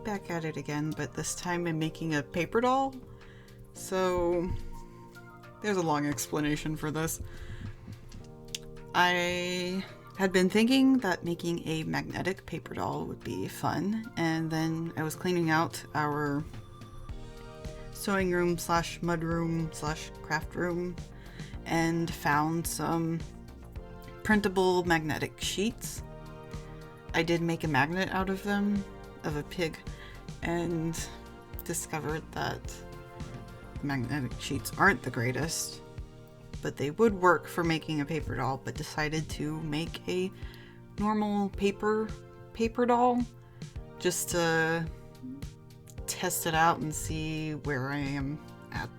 back at it again, but this time I'm making a paper doll. So there's a long explanation for this. I had been thinking that making a magnetic paper doll would be fun, and then I was cleaning out our sewing room slash mud room slash craft room and found some printable magnetic sheets. I did make a magnet out of them, of a pig, and discovered that magnetic sheets aren't the greatest, but they would work for making a paper doll, but decided to make a normal paper doll just to test it out and see where I am at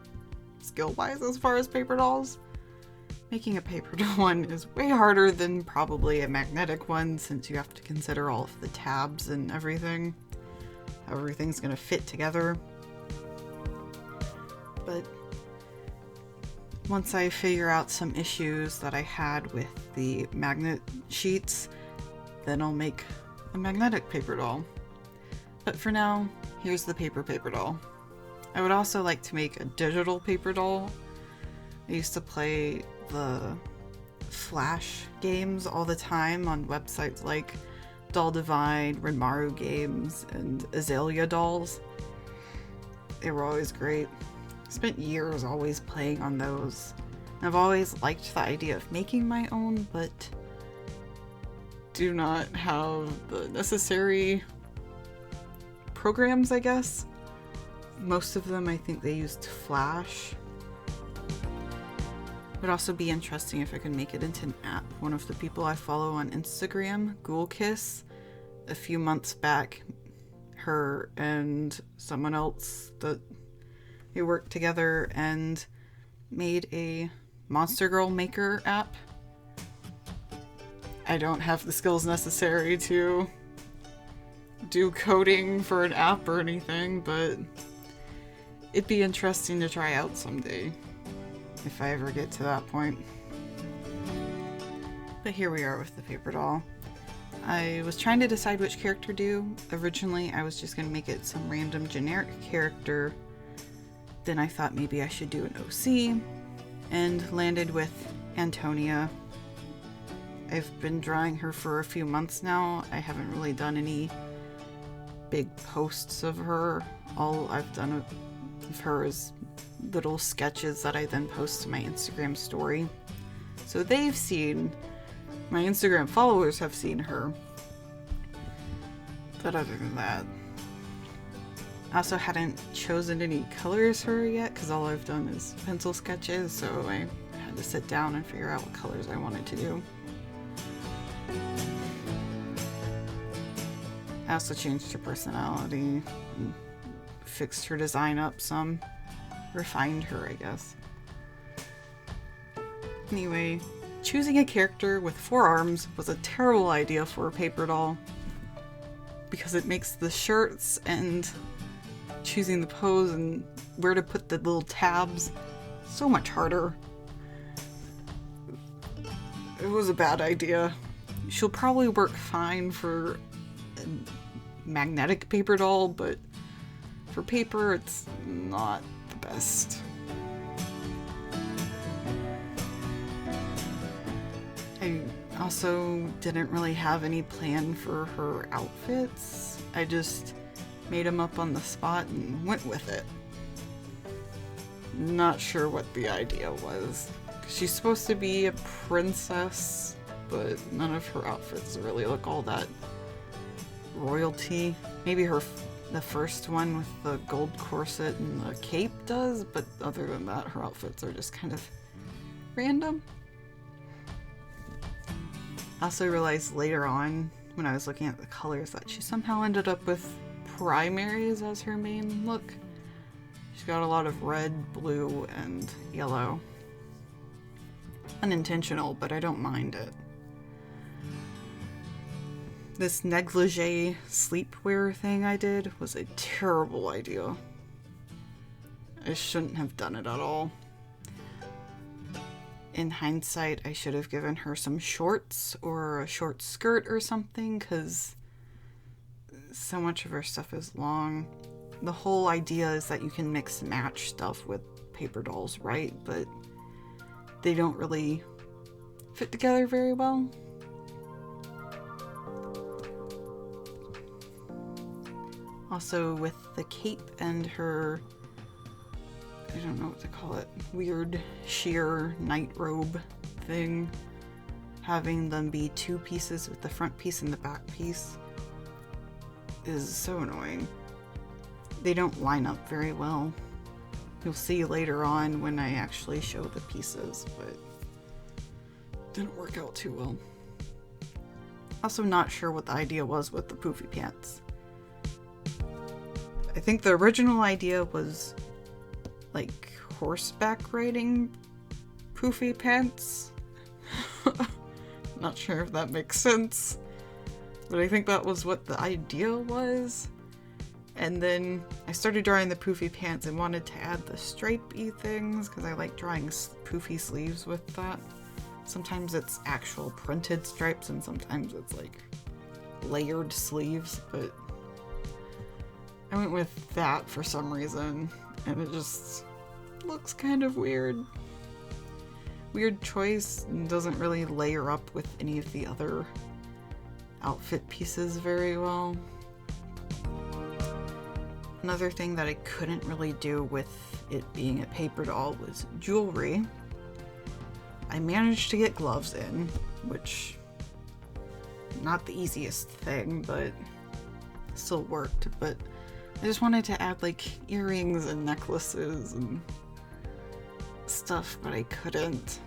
skill-wise as far as paper dolls. Making a paper doll one is way harder than probably a magnetic one, since you have to consider all of the tabs and everything. How everything's gonna fit together. But once I figure out some issues that I had with the magnet sheets, then I'll make a magnetic paper doll. But for now, here's the paper doll. I would also like to make a digital paper doll. I used to play the Flash games all the time on websites like Doll Divine, Renmaru Games, and Azalea Dolls. They were always great. Spent years always playing on those. I've always liked the idea of making my own, but do not have the necessary programs, I guess. Most of them, I think they used Flash. It would also be interesting if I could make it into an app. One of the people I follow on Instagram, Ghoulkiss, a few months back, her and someone else that we worked together and made a Monster Girl Maker app. I don't have the skills necessary to do coding for an app or anything, but it'd be interesting to try out someday, if I ever get to that point. But here we are with the paper doll. I was trying to decide which character to do. Originally, I was just going to make it some random generic character. Then I thought maybe I should do an OC, and landed with Antonia. I've been drawing her for a few months now. I haven't really done any big posts of her. All I've done of her is little sketches that I then post to my Instagram story. So they've seen, my Instagram followers have seen her. But other than that, I also hadn't chosen any colors for her yet, because all I've done is pencil sketches, so I had to sit down and figure out what colors I wanted to do. I also changed her personality and fixed her design up some. Refined her, I guess. Anyway, choosing a character with 4 arms was a terrible idea for a paper doll, because it makes the shirts and choosing the pose and where to put the little tabs so much harder. It was a bad idea. She'll probably work fine for a magnetic paper doll, but for paper, it's not the best. I also didn't really have any plan for her outfits. I just made them up on the spot and went with it. Not sure what the idea was. She's supposed to be a princess, but none of her outfits really look all that royalty. Maybe the first one with the gold corset and the cape does, but other than that, her outfits are just kind of random. I also realized later on, when I was looking at the colors, that she somehow ended up with primaries as her main look. She's got a lot of red, blue, and yellow. Unintentional, but I don't mind it. This negligee sleepwear thing I did was a terrible idea. I shouldn't have done it at all. In hindsight, I should have given her some shorts or a short skirt or something, because so much of her stuff is long. The whole idea is that you can mix and match stuff with paper dolls, right? But they don't really fit together very well. Also with the cape and her, I don't know what to call it, weird sheer night robe thing, having them be two pieces with the front piece and the back piece is so annoying. They don't line up very well. You'll see later on when I actually show the pieces, but it didn't work out too well. Also not sure what the idea was with the poofy pants. I think the original idea was like horseback riding poofy pants. Not sure if that makes sense, but I think that was what the idea was. And then I started drawing the poofy pants and wanted to add the stripey things because I like drawing poofy sleeves with that. Sometimes it's actual printed stripes and sometimes it's like layered sleeves, but I went with that for some reason and it just looks kind of weird. Weird choice, and doesn't really layer up with any of the other outfit pieces very well. Another thing that I couldn't really do with it being a paper doll was jewelry. I managed to get gloves in, which not the easiest thing, but still worked. But I just wanted to add like earrings and necklaces and stuff, but I couldn't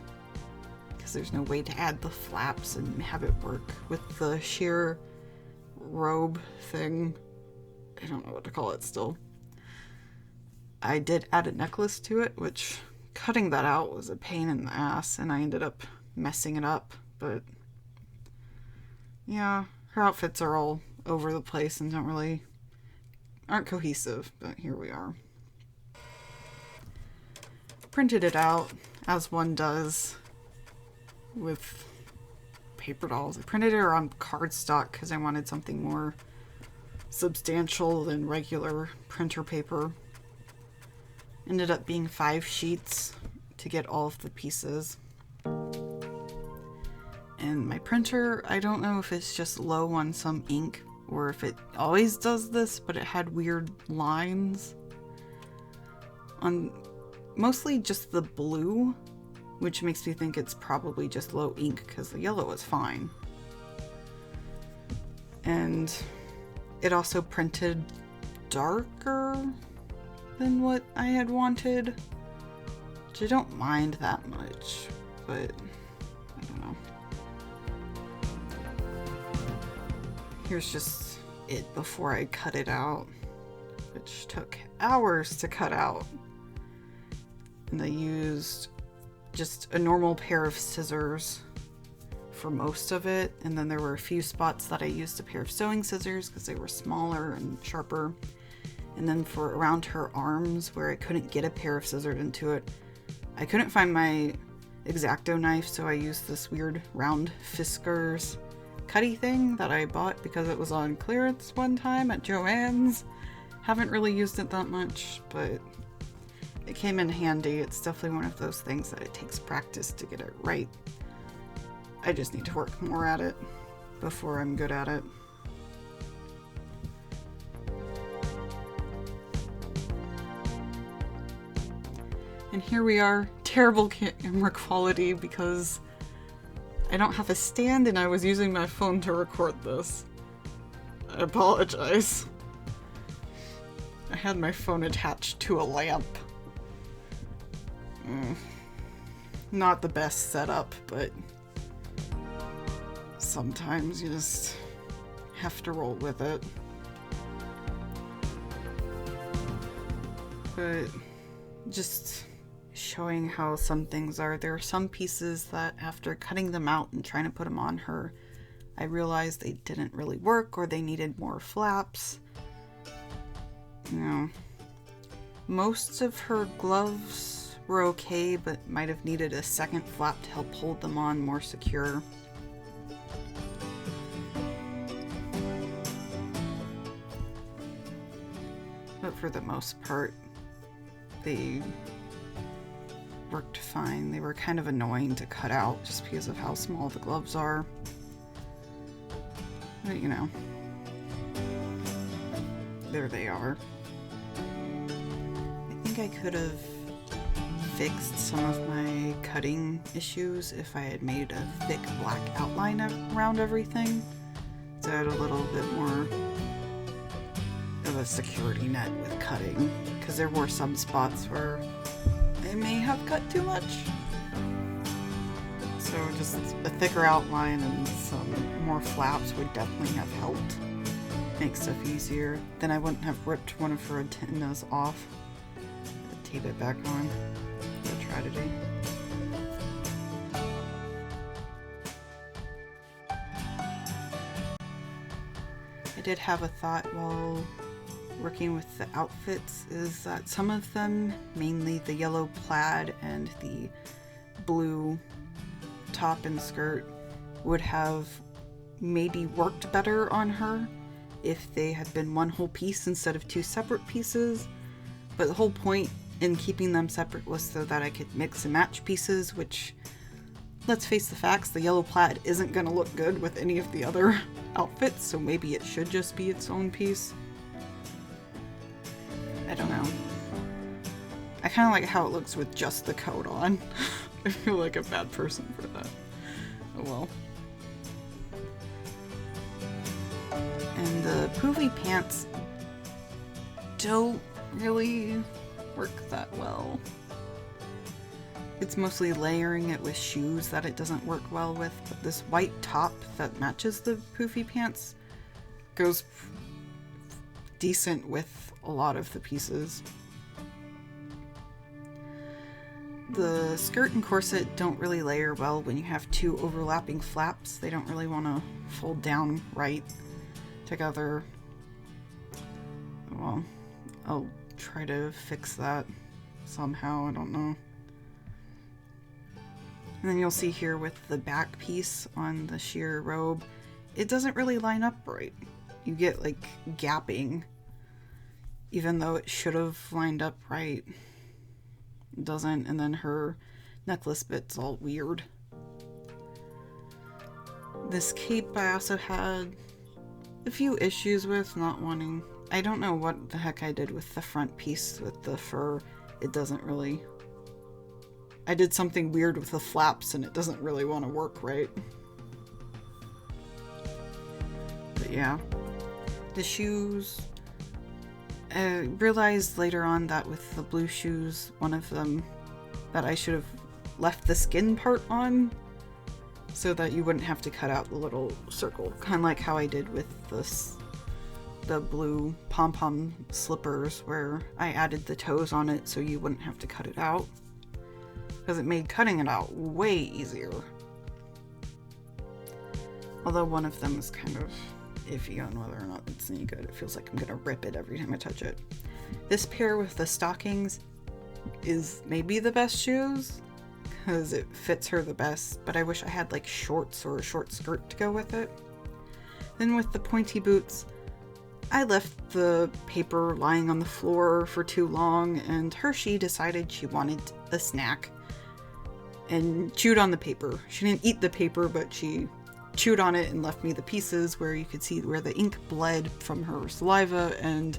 because there's no way to add the flaps and have it work with the sheer robe thing. I don't know what to call it still. I did add a necklace to it, which cutting that out was a pain in the ass, and I ended up messing it up, but yeah, her outfits are all over the place and aren't cohesive, but here we are. Printed it out, as one does with paper dolls. I printed it on cardstock because I wanted something more substantial than regular printer paper. Ended up being 5 sheets to get all of the pieces. And my printer, I don't know if it's just low on some ink or if it always does this, but it had weird lines on mostly just the blue, which makes me think it's probably just low ink because the yellow is fine. And it also printed darker than what I had wanted, which I don't mind that much, but I don't know. Here's just it before I cut it out, which took hours to cut out. And I used just a normal pair of scissors for most of it, and then there were a few spots that I used a pair of sewing scissors because they were smaller and sharper. And then for around her arms where I couldn't get a pair of scissors into it, I couldn't find my X-Acto knife, so I used this weird round Fiskars cutty thing that I bought because it was on clearance one time at Joann's. Haven't really used it that much, but it came in handy. It's definitely one of those things that it takes practice to get it right. I just need to work more at it before I'm good at it. And here we are, terrible camera quality because I don't have a stand and I was using my phone to record this. I apologize. I had my phone attached to a lamp. Not the best setup, but sometimes you just have to roll with it. But just showing how some things are. There are some pieces that after cutting them out and trying to put them on her, I realized they didn't really work or they needed more flaps. You know, most of her gloves were okay, but might have needed a second flap to help hold them on more secure. But for the most part, they worked fine. They were kind of annoying to cut out just because of how small the gloves are. But you know, there they are. I think I could have fixed some of my cutting issues if I had made a thick black outline around everything. So I had a little bit more of a security net with cutting, because there were some spots where I may have cut too much. So just a thicker outline and some more flaps would definitely have helped make stuff easier. Then I wouldn't have ripped one of her antennas off. Tape it back on. What a tragedy. I did have a thought while working with the outfits, is that some of them, mainly the yellow plaid and the blue top and skirt, would have maybe worked better on her if they had been one whole piece instead of two separate pieces. But the whole point in keeping them separate was so that I could mix and match pieces, which, let's face the facts, the yellow plaid isn't going to look good with any of the other outfits, so maybe it should just be its own piece. I don't know. I kind of like how it looks with just the coat on. I feel like a bad person for that. Oh well. And the poofy pants don't really work that well. It's mostly layering it with shoes that it doesn't work well with, but this white top that matches the poofy pants goes decent with a lot of the pieces. The skirt and corset don't really layer well when you have two overlapping flaps. They don't really want to fold down right together. Well, I'll try to fix that somehow, I don't know. And then you'll see here with the back piece on the sheer robe, it doesn't really line up right. You get like gapping, even though it should have lined up right. It doesn't, and then her necklace bit's all weird. This cape I also had a few issues with not wanting. I don't know what the heck I did with the front piece with the fur. It doesn't really... I did something weird with the flaps and it doesn't really want to work right. But yeah. The shoes... I realized later on that with the blue shoes, one of them, that I should have left the skin part on so that you wouldn't have to cut out the little circle. Kind of like how I did with the blue pom-pom slippers, where I added the toes on it so you wouldn't have to cut it out. Because it made cutting it out way easier. Although one of them is kind of iffy on whether or not it's any good. It feels like I'm gonna rip it every time I touch it. This pair with the stockings is maybe the best shoes because it fits her the best, but I wish I had like shorts or a short skirt to go with it. Then with the pointy boots, I left the paper lying on the floor for too long, and Hershey decided she wanted a snack and chewed on the paper. She didn't eat the paper, but she chewed on it and left me the pieces where you could see where the ink bled from her saliva, and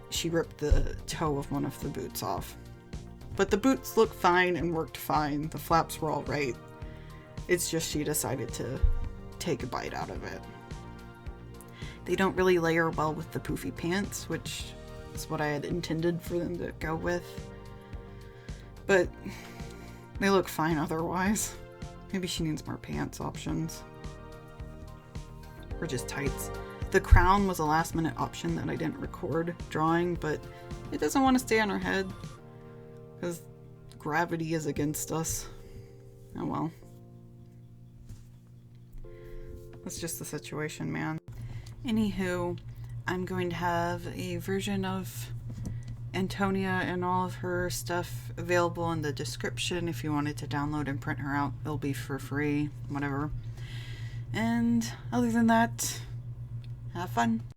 she ripped the toe of one of the boots off. But the boots looked fine and worked fine. The flaps were all right. It's just she decided to take a bite out of it. They don't really layer well with the poofy pants, which is what I had intended for them to go with. But they look fine otherwise. Maybe she needs more pants options. Or just tights. The crown was a last minute option that I didn't record drawing, but it doesn't want to stay on her head because gravity is against us. Oh well. That's just the situation, man. Anywho, I'm going to have a version of Antonia and all of her stuff available in the description if you wanted to download and print her out. It'll be for free, whatever. And other than that, have fun.